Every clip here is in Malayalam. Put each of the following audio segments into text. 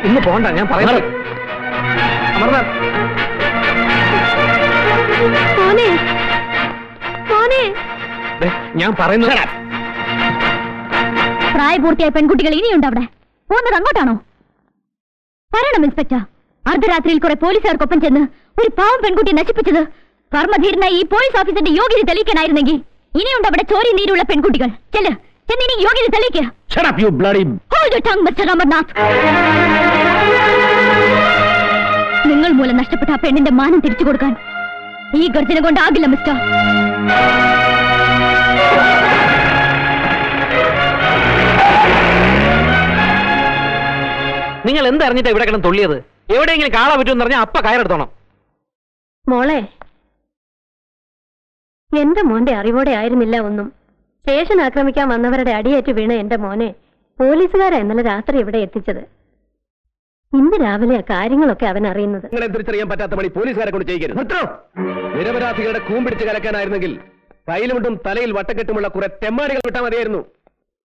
ഇന്ന് പോണ്ട, ഞാൻ പറയുന്നത്. അമർനാഥ്, ഞാൻ പറയുന്നത്. പ്രായപൂർത്തിയായ പെൺകുട്ടികൾ ഇനിയുണ്ട് അവിടെ. പോകുന്നത് അങ്ങോട്ടാണോ? പറയണം ഇൻസ്പെക്ടർ. അർദ്ധരാത്രിയിൽ കുറെ പോലീസുകാർക്കൊപ്പം ചെന്ന് ഒരു പാവം പെൺകുട്ടിയെ നശിപ്പിച്ചത് കർമ്മധീരനായി ഈ പോലീസ് ഓഫീസറിന്റെ യോഗ്യത തെളിയിക്കാനായിരുന്നെങ്കിൽ ഇനിയുണ്ട് അവിടെ ചോരി നീരുള്ള പെൺകുട്ടികൾ. ചെന്നിനി യോഗ്യത തെളിയിക്കുക. നിങ്ങൾ മൂലം നഷ്ടപ്പെട്ട ആ പെണ്ണിന്റെ മാനം തിരിച്ചു കൊടുക്കാൻ ഈ ഗർജന കൊണ്ടാകില്ല മിസ്റ്റർ. നിങ്ങൾ എന്തറിഞ്ഞിട്ടാ ഇവിടെ കിടന്ന് തുള്ളിയത്? എവിടെയെങ്കിലും കാണാൻ പറ്റുമെന്ന് പറഞ്ഞാൽ അപ്പ കയറെടുത്തോണം. മോളെ, എന്റെ മോന്റെ അറിവോടെ ആയിരുന്നില്ല ഒന്നും. സ്റ്റേഷൻ ആക്രമിക്കാൻ വന്നവരുടെ അടിയേറ്റ് വീണ എന്റെ മോനെ പോലീസുകാരാ ഇന്നലെ രാത്രി ഇവിടെ എത്തിച്ചത്. ഇന്ന് രാവിലെ കാര്യങ്ങളൊക്കെ അവൻ അറിയുന്നത്. നിങ്ങളെ തിരിച്ചറിയാൻ പറ്റാത്ത പണി പോലീസുകാരെ കൊണ്ട് ചെയ്യരുത്. നിരപരാധികളുടെ കൂമ്പിടിച്ച് കലക്കാനായിരുന്നെങ്കിൽ കയ്യിലുമുണ്ടും തലയിൽ വട്ടക്കെട്ടുമുള്ള കുറെ തെമ്മാടികൾ വിട്ടാൽ മതിയായിരുന്നു.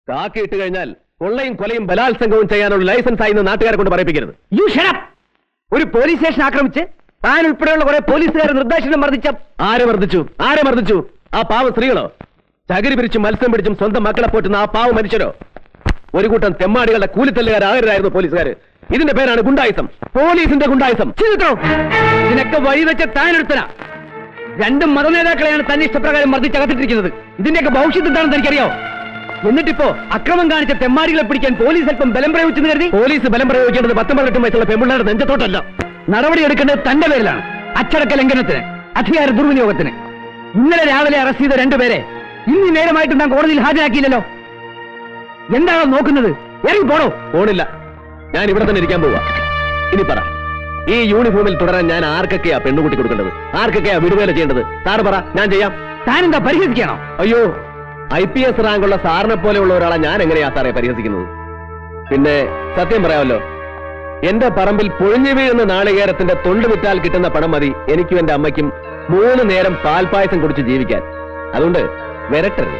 കാക്കിയിട്ട് കഴിഞ്ഞാൽ കൊള്ളയും കൊലയും ബലാത്സംഗവും ചെയ്യാനുള്ള ലൈസൻസ് ആയി നാട്ടുകാരെ കൊണ്ട് പറയിപ്പിക്കരുത്. You shut up. ഒരു പോലീസ് സ്റ്റേഷൻ ആക്രമിച്ച് താൻ ഉൾപ്പെടെയുള്ള കുറെ പോലീസുകാരെ നിർദ്ദേശം മർദ്ദിച്ച. ആരെ മർദ്ദിച്ചു? ആ പാവ സ്ത്രീകളോ? ചകിരി പിരിച്ചും മത്സ്യം പിടിച്ചും സ്വന്തം മക്കളെ പോറ്റുന്ന ആ പാവ മനുഷ്യരോ? ഒരു കൂട്ടം തെമ്മാടികളുടെ കൂലിത്തല്ലുകാരായിരുന്നു പോലീസുകാർ. ഇതിന്റെ പേരാണ് ഗുണ്ടായിസം, പോലീസിന്റെ ഗുണ്ടായിസം. ഇതിനൊക്കെ വഴിവെച്ച താനെടുത്തന. രണ്ടും മതനേതാക്കളെയാണ് തന്നെ ഇഷ്ടപ്രകാരം മർദ്ദിച്ചകത്തിട്ടിരിക്കുന്നത്. ഇതിന്റെയൊക്കെ ഭവിഷ്യത്ത് എന്താണെന്ന് എനിക്കറിയാവോ? എന്നിട്ടിപ്പോ അക്രമം കാണിച്ച തെമ്മാടികളെ പിടിക്കാൻ പോലീസ് അല്പം ബലം പ്രയോഗിച്ചെന്ന് കരുതി പോലീസ് ബലം പ്രയോഗിക്കേണ്ടത് 18 വയസ്സുള്ള പെൺപിള്ളേരുടെ നെഞ്ചത്തോട്ടല്ല. നടപടി എടുക്കേണ്ടത് തന്റെ പേരിലാണ്. അച്ചടക്ക ലംഘനത്തിന്, അധികാര ദുർവിനിയോഗത്തിന്. ഇന്നലെ രാവിലെ അറസ്റ്റ് ചെയ്ത 2 പേരെ ഇന്ന് നേരമായിട്ട് ഞാൻ കോടതിയിൽ ഹാജരാക്കിയില്ലല്ലോ. എന്താണോ നോക്കുന്നത്? ഇറങ്ങി പോണോ? പോണില്ല, ഞാൻ ഇവിടെ തന്നെ ഇരിക്കാൻ പോവാ. ഇനി പറ, ഈ യൂണിഫോമിൽ തുടരാൻ ഞാൻ ആർക്കൊക്കെയാ പെണ്ണുകുട്ടി കൊടുക്കേണ്ടത്? ആർക്കൊക്കെയാ വിടുവേല ചെയ്യേണ്ടത്? സാറ് പറ, ഞാൻ ചെയ്യാം. താനെന്താ പരിഹസിക്കണോ? അയ്യോ, IPS റാങ്കുള്ള സാറിനെ പോലെയുള്ള ഒരാളെ ഞാൻ എങ്ങനെയാ സാറേ പരിഹസിക്കുന്നത്? പിന്നെ സത്യം പറയാമല്ലോ, എന്റെ പറമ്പിൽ പൊഴിഞ്ഞു വീഴുന്ന നാളികേരത്തിന്റെ തൊണ്ട് വിറ്റാൽ കിട്ടുന്ന പണം മതി എനിക്കും എന്റെ അമ്മയ്ക്കും 3 നേരം പാൽപ്പായസം കുടിച്ച് ജീവിക്കാൻ. അതുകൊണ്ട് വരട്ടരുത്.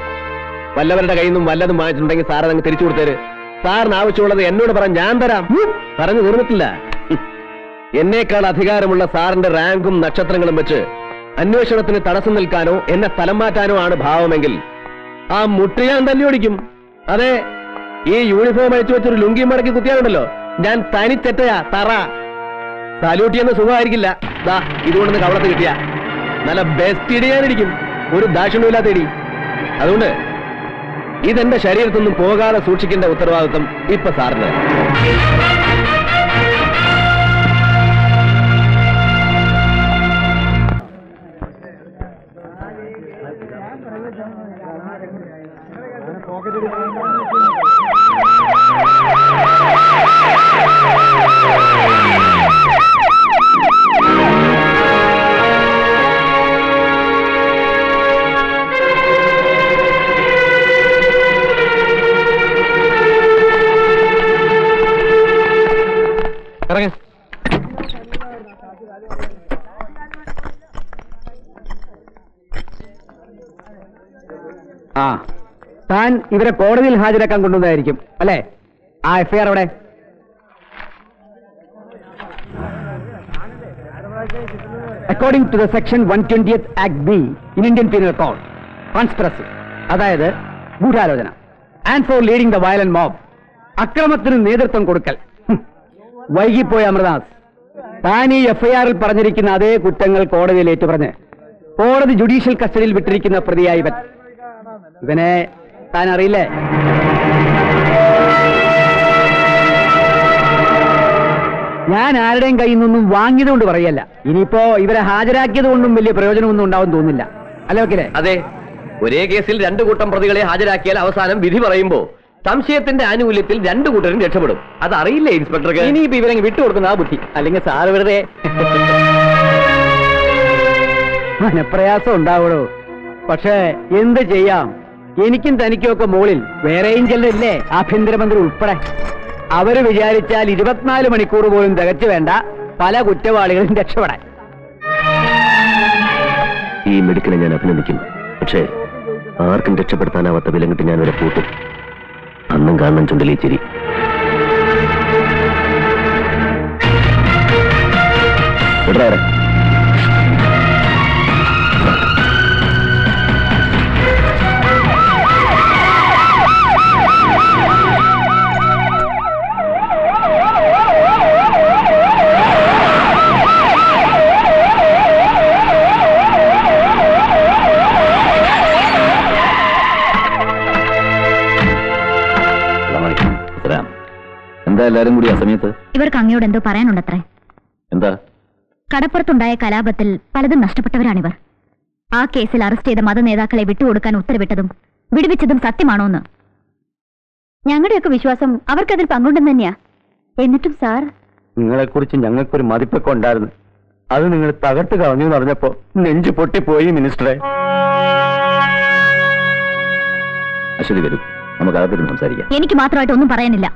വല്ലവരുടെ കയ്യിൽ നിന്നും വല്ലതും വാങ്ങിച്ചിട്ടുണ്ടെങ്കിൽ സാർ അതങ്ങ് തിരിച്ചു കൊടുത്തേര്. സാറിന് ആവശ്യമുള്ളത് എന്നോട് പറ, ഞാൻ തരാം. പറഞ്ഞു തീർന്നിട്ടില്ല. എന്നേക്കാൾ അധികാരമുള്ള സാറിന്റെ റാങ്കും നക്ഷത്രങ്ങളും വെച്ച് അന്വേഷണത്തിന് തടസ്സം നിൽക്കാനോ എന്നെ സ്ഥലം മാറ്റാനോ ആണ് ഭാവമെങ്കിൽ ആ മുട്ടി ഞാൻ തന്നെ ഓടിക്കും. അതെ, ഈ യൂണിഫോം അഴിച്ചു വെച്ചൊരു ലുങ്കി മടക്കി കുത്തിയാലുണ്ടല്ലോ, ഞാൻ തനിച്ചെറ്റയാ തറ. സാല്യൂട്ട് ചെയ്യുന്ന സുഖമായിരിക്കില്ല. ദാ ഇതുകൊണ്ടൊന്ന് കവളത്ത് കിട്ടിയ നല്ല ബെസ്റ്റ് ഇടിയാനിരിക്കും, ഒരു ദാക്ഷിണ്യമില്ലാത്ത ഇടി. അതുകൊണ്ട് ഇതെന്റെ ശരീരത്തൊന്നും പോകാതെ സൂക്ഷിക്കേണ്ട ഉത്തരവാദിത്വം ഇപ്പൊ സാറിന്. താൻ ഇവരെ കോടതിയിൽ ഹാജരാക്കാൻ കൊണ്ടുവന്നതായിരിക്കും അല്ലേ? ആ FIR അവിടെ. According to the section 120th Act B in Indian Penal Code, conspiracy, അതായത് ഗൂഢാലോചന, and for leading the violent mob, അക്രമത്തിന് നേതൃത്വം കൊടുക്കൽ. വൈകിപ്പോയ അമൃതാസ്, താൻ ഈ FIR-ൽ പറഞ്ഞിരിക്കുന്ന അതേ കുറ്റങ്ങൾ കോടതിയിൽ ഏറ്റുപറഞ്ഞ് കോടതി ജുഡീഷ്യൽ കസ്റ്റഡിയിൽ വിട്ടിരിക്കുന്ന പ്രതിയായി ഇവനെ താൻ അറിയില്ലേ? ഞാൻ ആരുടെയും കയ്യിൽ നിന്നും വാങ്ങിയത് കൊണ്ട് പറയല്ല. ഇനിയിപ്പോ ഇവരെ ഹാജരാക്കിയത് കൊണ്ടും വലിയ പ്രയോജനമൊന്നും ഉണ്ടാവും തോന്നില്ല, അല്ലേ വക്കീലേ? അതെ, ഒരേ കേസിൽ 2 കൂട്ടം പ്രതികളെ ഹാജരാക്കിയാൽ അവസാനം വിധി പറയുമ്പോ സംശയത്തിന്റെ ആനുകൂല്യത്തിൽ 2 കൂട്ടരും രക്ഷപ്പെടും. അത് അറിയില്ലേ ഇൻസ്പെക്ടർക്ക്? ഇനിയിപ്പോ ഇവരെ വിട്ടുകൊടുക്കുന്ന ആ ബുദ്ധി, അല്ലെങ്കിൽ സാറ് വെറുതെ മനപ്രയാസം ഉണ്ടാവുള്ളൂ. പക്ഷേ എന്ത് ചെയ്യാം, എനിക്കും തനിക്കും ഒക്കെ മുകളിൽ വേറെയും ചിലരില്ലേ, ആഭ്യന്തരമന്ത്രി ഉൾപ്പെടെ. അവര് വിചാരിച്ചാൽ 24 മണിക്കൂർ പോലും തികച്ചു വേണ്ട പല കുറ്റവാളികളും രക്ഷപ്പെടാൻ. ഈ മെഡിക്കനെ ഞാൻ അഭിനന്ദിക്കുന്നു. പക്ഷേ ആർക്കും രക്ഷപ്പെടുത്താനാവാത്ത വിലങ്ങിട്ട് ഞാൻ വരെ പൂട്ടും. അന്നും കാണണം ചുണ്ടലി ചിരി. വിട്ടേ. എന്താ എല്ലാരും കൂടി ആ സമയത്ത്? ഇവർക്ക് അങ്ങയോട് എന്തോ പറയാനുണ്ടത്രേ. എന്താ? കടപ്പുറത്തുണ്ടായ കലാപത്തിൽ പലതും നഷ്ടപ്പെട്ടവരാണിവർ. ആ കേസിൽ അറസ്റ്റ് ചെയ്ത മത നേതാക്കളെ വിട്ടുകൊടുക്കാൻ ഉത്തരവിട്ടതും വിടുവിച്ചതും സത്യമാണോന്ന് ഞങ്ങളുടെയൊക്കെ വിശ്വാസം അവർക്കതിൽ പങ്കുണ്ടെന്ന് തന്നെയാ. എന്നിട്ടും സാർ, നിങ്ങളെക്കുറിച്ച് ഞങ്ങൾക്കൊരു മതിപ്പൊക്കെ ഉണ്ടായിരുന്നു. അത് നിങ്ങൾ തകർത്ത് കളഞ്ഞു എന്ന് പറഞ്ഞപ്പോ നെഞ്ചു പൊട്ടിപ്പോയി മിനിസ്റ്ററെ. അശ്വതി വരൂ, നമുക്ക് അകത്തിരുന്ന് സംസാരിക്കാം. എനിക്ക് മാത്രമായിട്ട് ഒന്നും പറയാനില്ല.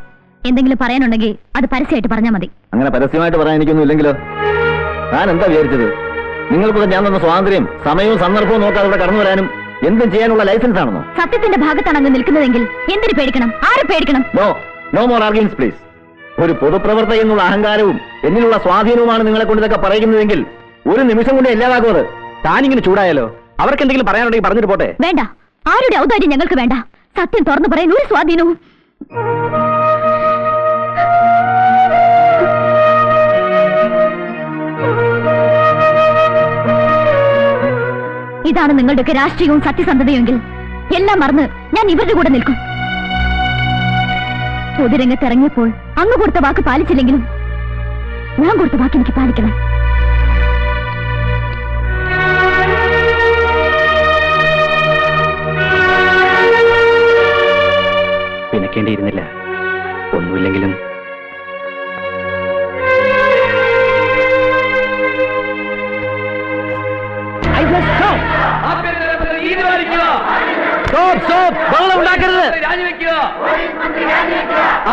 എന്തെങ്കിലും പറയാനുണ്ടെങ്കിൽ അത് പരസ്യമായിട്ട് പറഞ്ഞാൽ മതി. അങ്ങനെ പരസ്യമായിട്ട് പറയാൻ എനിക്കൊന്നും ഇല്ലെങ്കിലോ? ഞാൻ എന്താ വിചാരിച്ചത്? നിങ്ങൾക്കൂടെ ഞാൻ തന്ന സ്വാതന്ത്ര്യം സമയവും സന്ദർഭവും നോക്കാതെ ഇവിടെ കടന്നു വരാനും എന്തും ചെയ്യാനുള്ള ലൈസൻസ് ആണെന്നോ? സത്യത്തിന്റെ ഭാഗത്താണ് അങ്ങ് നിൽക്കുന്നതെങ്കിൽ എന്തിനു പേടിക്കണം? ആരെ പേടിക്കണം? No more arguments please. ഒരു പൊതുപ്രവർത്തക എന്നുള്ള അഹങ്കാരവും എന്നിലുള്ള സ്വാധീനവുമാണ് നിങ്ങളെ കൊണ്ട് ഇതൊക്കെ പറയുന്നതെങ്കിൽ ഒരു നിമിഷം കൊണ്ട് ഇല്ലാതാക്കും അത്. താനിങ്ങനെ ചൂടായാലോ? അവർക്ക് എന്തെങ്കിലും പറയാനുണ്ടെങ്കിൽ പറഞ്ഞിട്ട് പോട്ടെ. വേണ്ട, ആരുടെ ഔദാര്യം ഞങ്ങൾക്ക് വേണ്ട. സത്യം തുറന്നു പറയാൻ ഒരു സ്വാധീനവും. ഇതാണ് നിങ്ങളുടെയൊക്കെ രാഷ്ട്രീയവും സത്യസന്ധതയുമെങ്കിൽ എല്ലാം മറന്ന് ഞാൻ ഇവരുടെ കൂടെ നിൽക്കും. പൊതുരംഗത്ത് ഇറങ്ങിയപ്പോൾ അങ്ങ് കൊടുത്ത വാക്ക് പാലിച്ചില്ലെങ്കിലും ഞാൻ കൊടുത്ത വാക്ക് എനിക്ക് പാലിക്കണം. പിണക്കേണ്ടിയിരുന്നില്ല. ഒന്നുമില്ലെങ്കിലും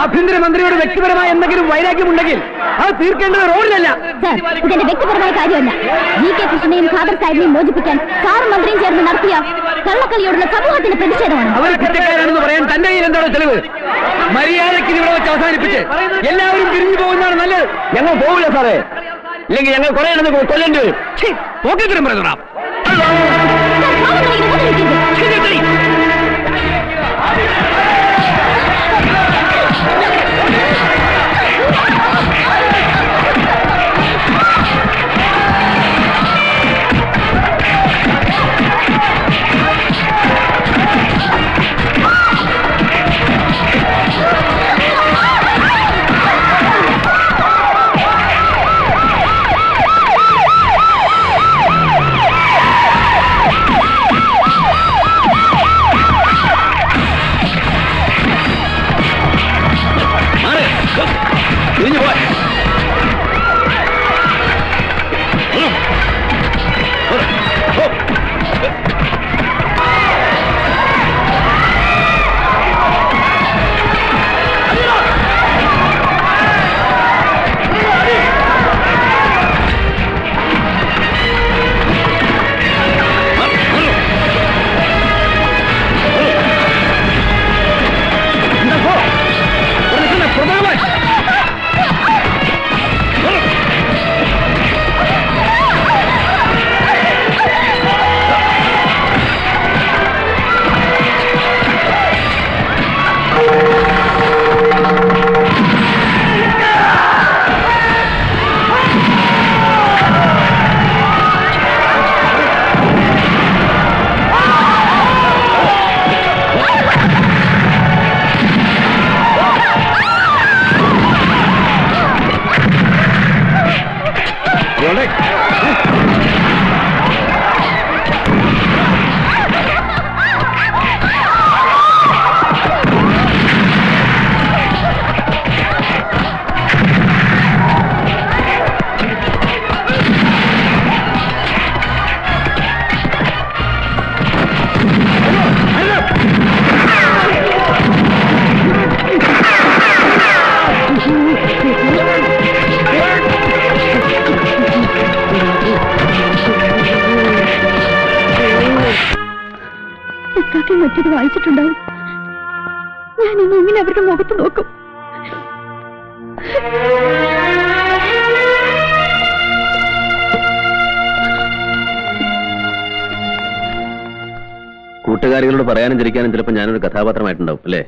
ആഭ്യന്തരമന്ത്രിയോട് വ്യക്തിപരമായ എന്തെങ്കിലും വൈരാഗ്യമുണ്ടെങ്കിൽ അത് തീർക്കേണ്ടത് റോഡിലല്ല. ഇതെന്റെ വ്യക്തിപരമായ കാര്യമല്ല. GK കൃഷ്ണനെയും ഖാദർ സാഹിബിനെയും മോചിപ്പിക്കാൻ സാറും മന്ത്രിയും ചേർന്ന് നടത്തിയ കള്ളക്കളിയോടുള്ള സമൂഹത്തിന്റെ പ്രതിഷേധമാണ്. അവർ കുറ്റക്കാരാണെന്ന് പറയാൻ തന്റെ കയ്യിൽ എന്താണോ തെളിവ്? മര്യാദയ്ക്ക് ഇവിടെ വെച്ച് അവസാനിപ്പിച്ച് എല്ലാവരും പിരിഞ്ഞു പോകുന്നതാണ് നല്ലത്. ഞങ്ങൾ പോകില്ല സാറേ, ഇല്ലെങ്കിൽ ഞങ്ങൾ കുറെ കൊല്ലേണ്ടി വരും. പോക്കത്തിനും പറയുന്ന മറ്റൊരു വായിച്ചിട്ടുണ്ടാവും. ഞാനിനി ഇങ്ങനെ അവരുടെ മുഖത്ത് നോക്കും. കൂട്ടുകാരികളോട് പറയാനും ചിരിക്കാനും ചിലപ്പോൾ ഞാനൊരു കഥാപാത്രമായിട്ടുണ്ടാവും അല്ലേ?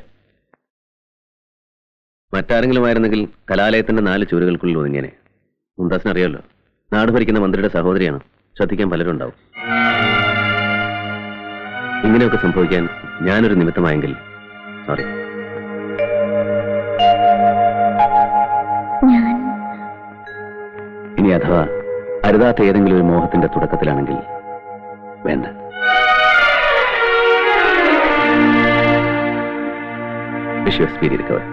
മറ്റാരെങ്കിലും ആയിരുന്നെങ്കിൽ കലാലയത്തിന്റെ 4 ചുവരുകൾക്കുള്ളിൽ ഒതുങ്ങിയനെ. മുംതാസിന് അറിയാമല്ലോ, നാട് ഭരിക്കുന്ന മന്ത്രിയുടെ സഹോദരിയാണ്. ശ്രദ്ധിക്കാൻ പലരും ഉണ്ടാവും. ഇങ്ങനെയൊക്കെ സംഭവിക്കാൻ ഞാനൊരു നിമിത്തമായെങ്കിൽ സോറി. ഇനി അഥവാ അരുതാത്ത ഏതെങ്കിലും ഒരു മോഹത്തിന്റെ തുടക്കത്തിലാണെങ്കിൽ വേണ്ട. Wish you speedy recovery.